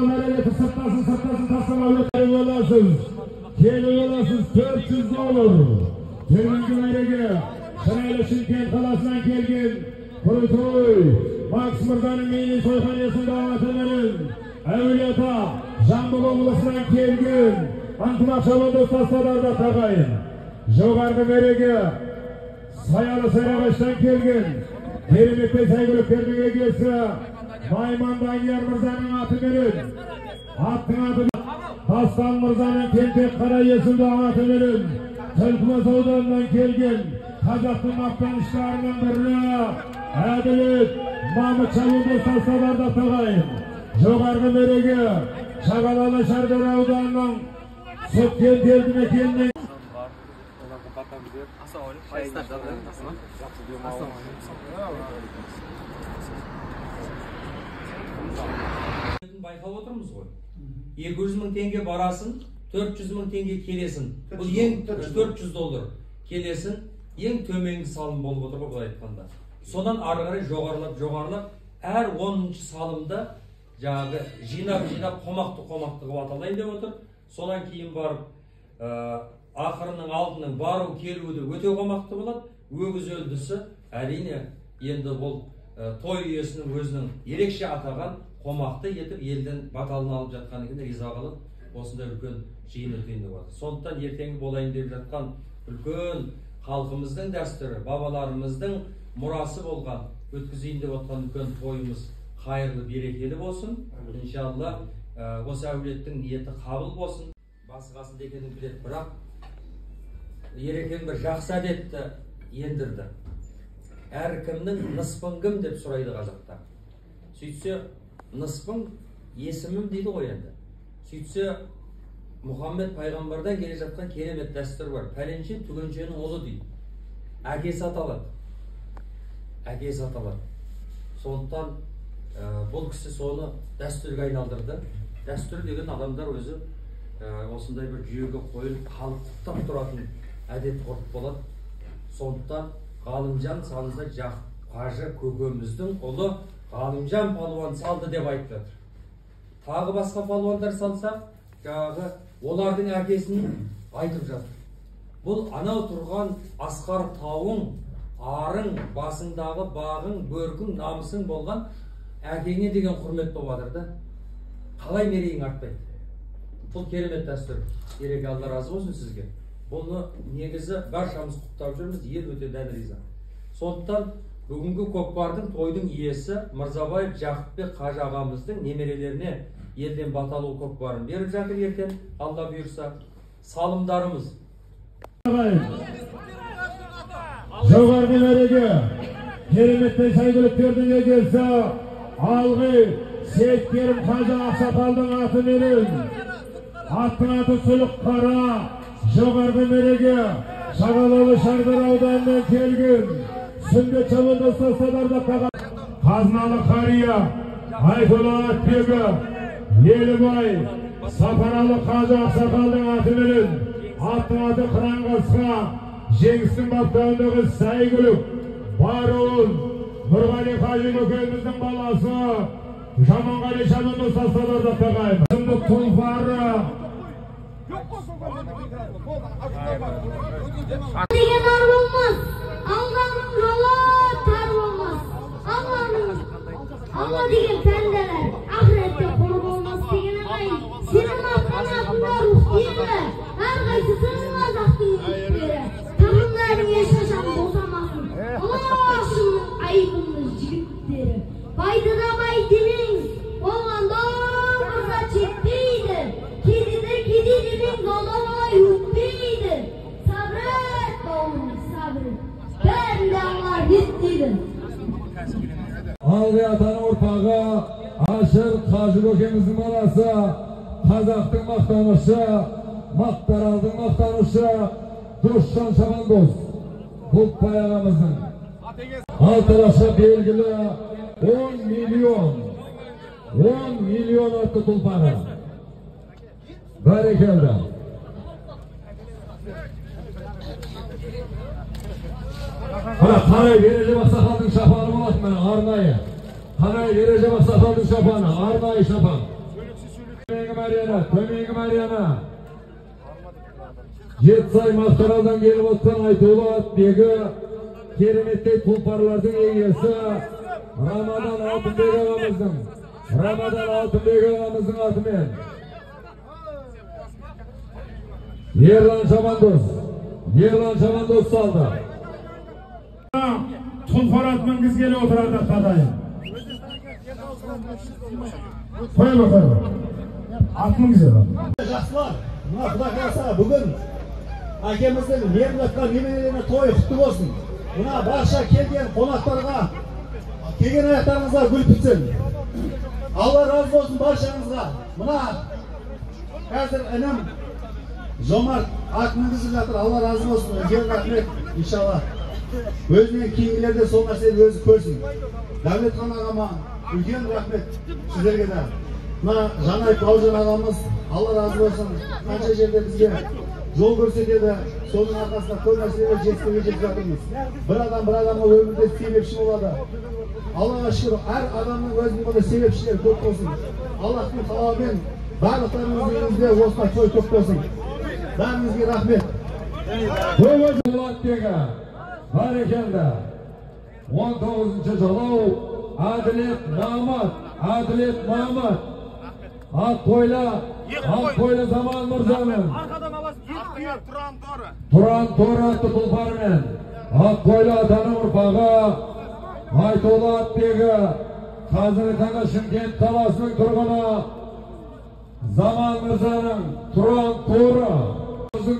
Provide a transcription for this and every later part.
mereleti sırtlasın taslamavlı olasınız. Keli olasınız 400 olur. Tümünkü merege Şıraylı Şirkent kalasından kelgen Kurutoy Max Mırdan'ın meyli soyhaniyasında avatınların Evliyata Jambul oğlusundan kelgen Antımak Şabandos Tastadar'da tağayın. Jogargı merege Sayalı Sarıgaç'tan kelgen Kerimette saygılık kermege gelse Mayman'dan Yer Mırza'nın atı verin. Attın adı Taslan Mırza'nın Kentek Karayesinde atı verin. Tölkmez Oğdan'dan kelgen Kazak'ın maqtanışlarının birine Adilet Mahmut Şabandos Tastadar'da tağayın. Jogargı merege Şagalalı Şardar Oğdan'dan Sütken teldime kelmeyin. Байқап отырмыз ғой. 200 мың теңге барасын, 400 мың теңге келесін. Бұл ең 400 доллар келесін, ең төменгі салым болып отыр ғой, бұл айтқанда. Содан ары қарай жоғарылап, әр 10-шы салымда жаңағы жинап қомақты қылып аталайын деп отыр. Содан кейін барып ақырының алдының бару келуі өте қомақты болады. Өгіз өлдісі әрине енді бұл той иесінің өзінің ерекше атаған қомақты етіп елден баталын алып жатқан екен, риза қалып осындай үлкен жиын өтейін деп отыр. Сондықтан ертеңгі болайын деп жатқан үлкен халқымыздың дәстүрі, бабаларымыздың мұрасы болған өткізейін деп отқан үлкен тойымыз қайырлы берекелі болсын. Иншалла осы әулеттің ниеті қабыл болсын. Басқасын дегенін біледі, бірақ Ерекен бір жақсы әдетті ендірді. Әркімнің ныспың кім деп сұрайды қазақта. Сөйтсе, ныспың есімім дейді ғой енді. Сөйтсе, Мұхаммед пайғамбардан келе жатқан керемет дәстүр бар. Пәленше түгеншенің ұлы дейді. Әкесі аталады. Сондықтан бұл кісі соны дәстүрге айналдырды. Дәстүр деген адамдар өзі осындай бір жүйеге қойылып қалыптап тұратын әдет ғұрып болады. Сондықтан Ғалымжан салды Жақып Қажы көкеміздің ұлы Ғалымжан палуан салды деп айтып жатыр. Тағы басқа палуандар салса, жаңағы олардың әкесін айтып жатыр. Бұл анау тұрған асқар тауың, арың, басыңдағы бағың, бөркің, намысың болған әкеңе деген құрмет болып жатыр да. Қалай мерейің артпайды? Бұл керемет дәстүр. Ереке, Алла разы болсын сізге. Бұны негізі баршамыз құптап жүрміз, ел өте дән риза. Сондықтан бүгінгі көкпардың тойдың иесі Мырзабаев Жақыпбек Қажы ағамыздың немерелеріне елден баталу көкпарын беріп жатыр ертең, Алла бұйырса. Салымдарымыз. Жоғарғы мәреге кереметтен сәйгіліктердің егесі алғы Сейт Керім Қажы Ақсақалдың аты менен аттың аты Сұлық Қара жоғарғы мереге Шағалалы Шардар ауданынан келген Сүндет Шабандос Тастандарда Қазыналы Қария Айтолы Атбегі Елібай Сапаралы Қажы Ақсақалдың аты менен аттың аты Қыраңғасқа Жеңістің баптауындағы Сәйгүлік Баруын Нұрғали Қажы көкеміздің баласы Жаманғали Шабандос Тастандарда тағайын. Сұмдық тұлпары деген ар болмас, Алланың жолы тар болмас. Алла деген пәнделер ақыретте қор болмас деген ағайын. Сенің атында рух дені, әрқайсысының қазақтың үміттері. Тағымдарың ешқашан босамасын, ұлашының айбынның жігіттері. Байды да бай демеңіз, болғанда мырза жетпейді. Кедейді демеңіз, олай өтпейді. Сабырет бауырым, сабырет. Бәрінде Алла еттейді. Алғы атаны ұрпағы Ашыр Қажы көкеміздің баласы, қазақтың мақтанышы, Мақтаралдың мақтанышы Досжан Шабандос Бұлтбай ағамыздың алтыраша белгілі 10 миллион атты тұлпары. Бәрекелді. Қанай Бережеп Ақсақалдың шапаны болатын мені арнайы. Қанай Бережеп Ақсақалдың шапаны, арнайы шапан. Төменгі Марияна. Жетісай Мақтаралдан келіп отқан айтулы аттегі кереметтей тұлпарлардың егесі Рамадан Алтынбек ағамыздың атымен Ерлан Шабандос салды. Тұлпар ат мінгізгелі отырарды қадайын. Қойма. Ат мінгізелі. Жақсылар, мына Құдай қаласа бүгін әкеміздің меріп жатқан немерелеріне тойы құтты болсын. Мына барша келген қонақтарға келген аяқтарыңызға гүл бітсін. Алла разы болсын баршаңызға. Мына қазір інім Жомарт ат мінгізіп жатыр. Алла разы болсын. Үлкен рахмет иншалла. Өзінен кейінгілерде сол нәрсені өзі көрсін. Дәулетхан ағама үлкен рахмет сіздерге де. Мына Жанай Бауыржан ағамыз Алла разы болсын. Қанша жерде бізге жол көрсетеді. Соның арқасында көп нәрселер жетістікке жетіп жатырмыз. Бір адамға өмірде себепші болады. Аллаға шүкір, әр адамның өзінің бұндай себепшілері көп болсын. Аллахтың қалауымен барлықтарыңыздың үйіңізде осылай той көп болсын. Бәріңізге рахмет. Барекелді. 19-ші жалау Әділет Мамат. Аққойлы Заман Мырзаның Тұран Торы атты тұлпарымен Аққойлы атаның ұрпағы айтулы аттегі қазіргі таңда Шымкент қаласының тұрғыны Заман Мырзаның Тұран Торы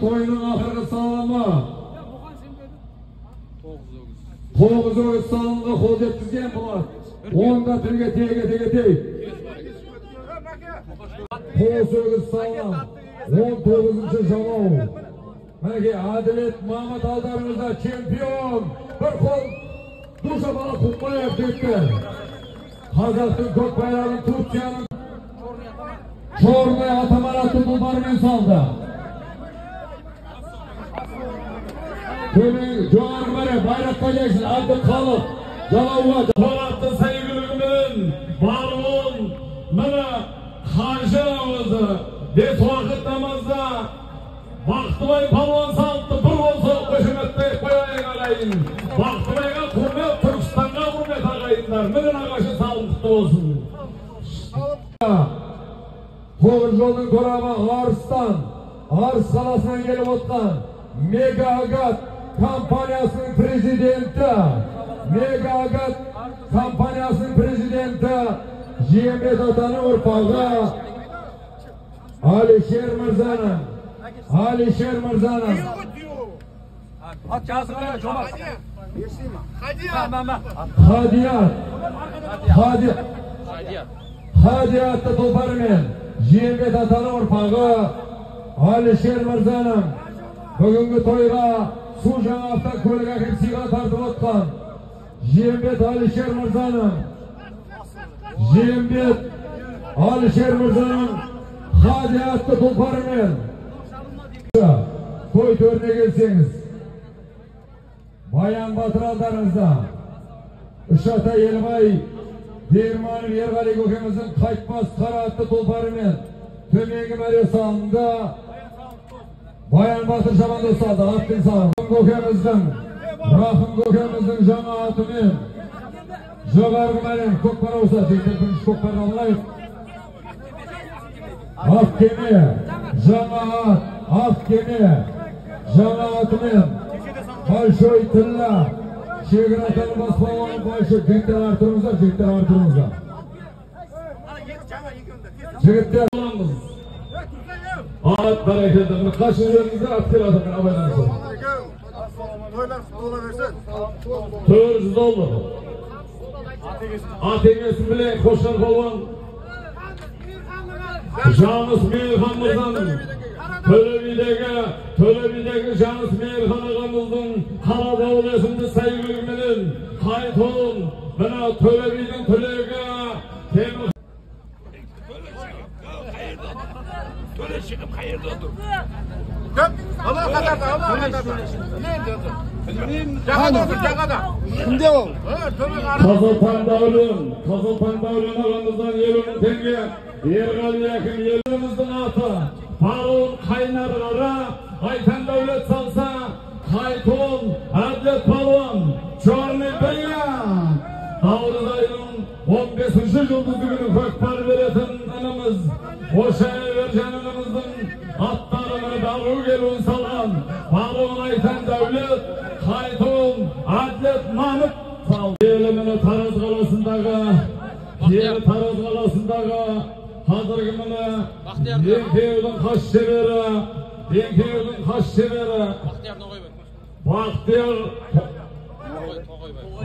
тойының ақырғы салымы 9 өгіз салымға қол жеткізген болады. 10-да тілге теге. Қос өгіз салым 19-ші жалау. Мәнеке Әділет Мамат алдарыңызда чемпион. Бір қол душа бала Құтбаев депті. Қазақтың көк байрағын Турцияның Чорный атаман атты тұлпарымен салды. Жоғарғы бәрі байраққа жайсын Абдықалып жалауға Қонақтың сәйгілігімен баруын мұны қанша ауызы бес уақыт намазда Бақтыбай палуан салыпты бір болса қошеметті қояйын алайын. Бақтыбайға құрмет, Түркістанға құрмет ағайындар. Міне нағашы салым құтты болсын. Тоғыз жолдың торабы Арыс қаласынан келіп отқан Мега-Агат компаниясының президенті Жиембет атаның ұрпағы Алишер Мырзаның Хадиятты тұлпарымен Жиембет атаның ұрпағы Алишер Мырзаның бүгінгі тойға су жаңа автокөлік әкеп сыйға тартып отқан Жиембет Алишер Мырзаның Хадиятты тұлпарымен той төріне келсеңіз Баян Батыр алдарыңызда Үшата Елбай Берманов Ерғали көкеміздің қайтпас қара атты тұлпарымен төменгі мәре салында Баян Батыр Шабандос салды, аттың салым. Рахым көкеміздің жаңа атымен жоғарғы мәрен көкпар ауса, жектер күнш көкпарды алайық. Жаңа атымен Большой Тылла шегір атаны баспауын Большой жектер артырыңыздар. Жігіттер оламыз. Ат бәрекелді. Қашы жеріңізде ат кел атымен абайлаңыздар. Toylar futbola versen. 400 dollar. At egesi bile koşar balvan. Canıs Meyilhan Mırzaның Төлебидегі Canıs Meyilhan ағамыздың қара дауыл есімді сәйгілігіменен қайтуын мына Төлебидің төлегі темір Töle çıkıp hayırlı otur. Allah kadarda. Cagada. Şimdi o. Kazılpan Davulun ағамыздан 50.000 tenge Ergali yakın yerimizin atı. Balon kaynarlara, Aytan Devlet salsa, Kayton, Adlet Balon, Çorni Beyan. Navruz ayının 15. yıldızı günü kökbar vereten anımız, Oşaya Vercanımızın atlarını davu gelun salan, Balon Aytan Devlet, Kayton, Adlet Mahmut sal. Yelimini Taraz Kalasındağı, hazırgı mını Denkeyudun kaç şeveri,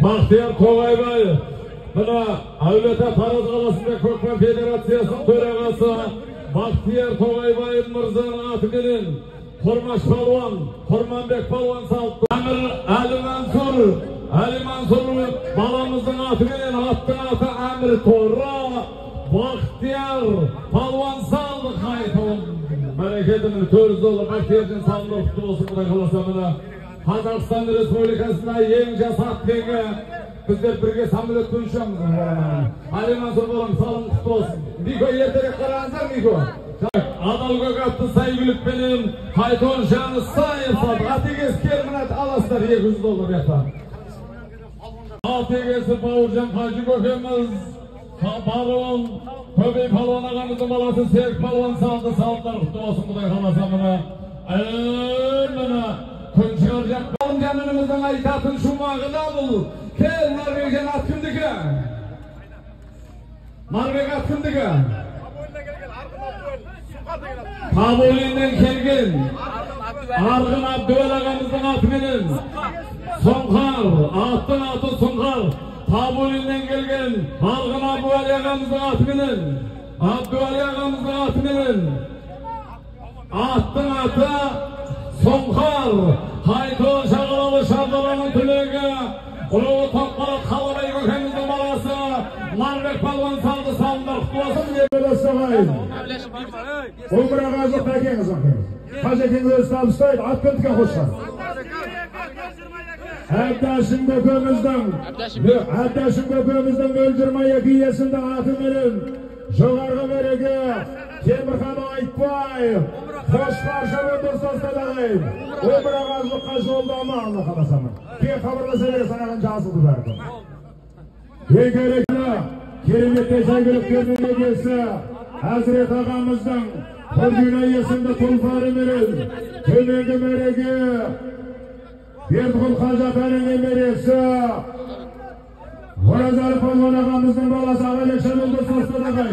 Bahtiyar Toğaybay, buna Avlete Taraz Kalası'nda Kökmen Federasyası'nın törağası Bahtiyar Toğaybay Mırza'nın atıgının Kormaş Palvan, Kormanbek Palvan salttı. Ali Mansur balamızın atıgının attı Amir Torra, Bahtiyar Palvan saldı Kayton. Bereketinin törüzü olur, Bahtiyar'ın saldı kutlu olsun bu da kalasamına. Қазақстан Республикасында ең жас атпенге біздер бірге самолет ұшамыз. Ali Mansur балам салым құтты болсын. Мико ертерек қараңыздар Мико. Адал көк атты Сайгүлікпенен Кайтон жаны сайып салды. Атегесі кермінат аластар $200 яқтан. Атегесі Бауыржан Қажы көкеміз Балуан Көбей Палуан ағамыздың баласы Серік Палуан салды. Салымдар құтты болсын Құдай қаласа мұны. Kun çıkaracak balım canımızdan aytatın şumağına bul. Kel Norveç'en at kimdiki? Norveç at kimdiki? Kabulinden kelgin. Argın Abdüvel ağamızın atının. Sonkar, attın atı Sonkar. Kabulinden kelgin. Argın Abdüvel ağamızın atının. Abdüvel ağamızın atının. Attın atı Sonkar, Kayton Şağılalı Şardalanın tülegi, Ulu Topkalı Kalıbey Gökemizin balası, Narvek Palvan saldı salınlar kutlasın diye böyle savayın. Umra gazı takeniz bakınız. Kaçakiniz öz tabıstaydı, atkıntıka hoşlar. Erdaşın köpüğümüzden öldürme yakiyesinde atı verin. Жоғарғы береге Темірхан Айтбай қош қаршабы дұрсастадағайын Өмірағазылыққа жолдама Алла қаласамын кен хабарласа бере санаған жазылды бәрді ең керекті кереметте Сайгүліктердің егесі Әзірет ағамыздың Құлгүна есімді тұлпары мерен төменгі мереге Бердіғұл Қажатаның емересі Оразалы Палуан ағамыздың баласы Ағалек Шабылды состадағай.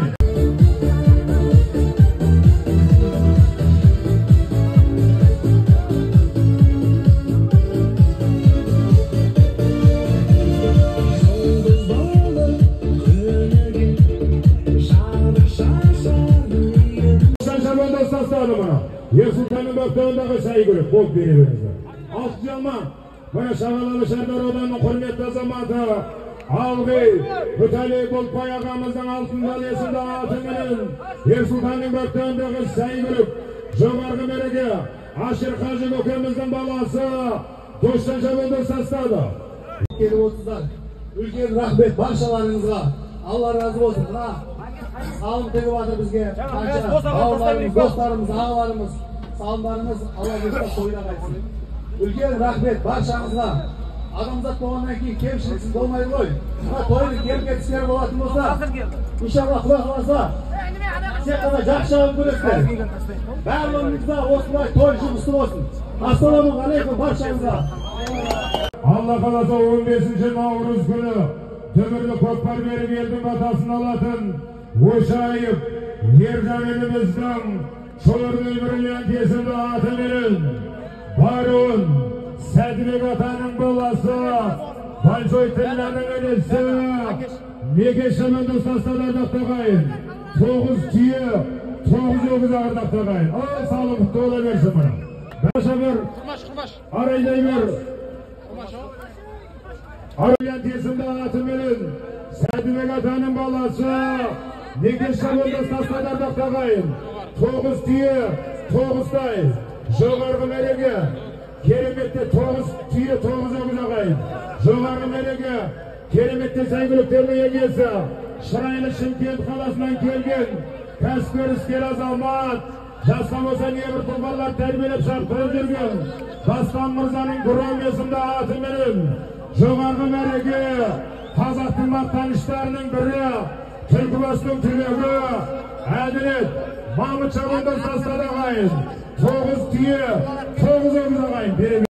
Шабылды состады мұна. Ерсұлтанның бақтауындағы Сайгүлік болып бере беріңіздер. Ақ жалма, мұна Шағалалы Шардар ауданының құрметті азаматы Алғый, Бұтали Болпай ағамыздың алтын балесінде атымен Ерсұлтанның бақтауындағы Сайгүлік жоғарғы мереге Ашыр Қажы көкеміздің баласы Достан Шабылды састады. Келіп отырсыздар. Үлкен рахмет баршаларыңызға. Алла разы болсын. Мына салым тегіп жатыр бізге. Бауырларымыз, достарымыз, ағаларымыз, салымдарыңыз Алла берсін тойына қайтсын. Үлкен рахмет баршаңызға. Адамзат болғаннан кейін кемшіліксіз болмайды ғой. Мына тойды кем-кетістер болатын болса, иншалла Құдай қаласа, тек қана жақсы жауап көресіздер. Барлығыңызға осылай той жұмысты болсын. Ассалаумағалейкум баршаңызға. Алла қаласа 15 наурыз күні Дүбірлі көкпар беріп елдің батасын алатын Ошайып Ержан еліміздің Шолырды Бриллиант есімді аты берін Баруын Сәдібек атаның баласы Большой Тілланың енесі Меке Шабылды састадарда тоғайын 9 түйе 9 өгіз ағырдақ тоғайын. Ал салым құтты ола берсін мұна. Баша бір Арайдай бір Арайдан тесімді аты берін Сәдібек атаның баласы Меке Шабылды састадарда тоғайын 9 түйе 9 тай жоғарғы мереге Кереметте 9 түйе 9 өгіз ағайын. Жоғарғы мереге Кереметте Сайгүліктердің егесі Шырайлы Шымкент қаласынан келген kәсіпкер іскер азамат, жастан болса небір тұлғалар тәрбиелеп шақырып жүрген Дастан Мырзаның Гром есімді атыменен жоғарғы мәреге қазақтың мақтаныштарының бірі Түлкібастың түлегі Әділет Мамыт Шабандоз тастады ағайын. 9 түйе, 9 өгіз ағайын.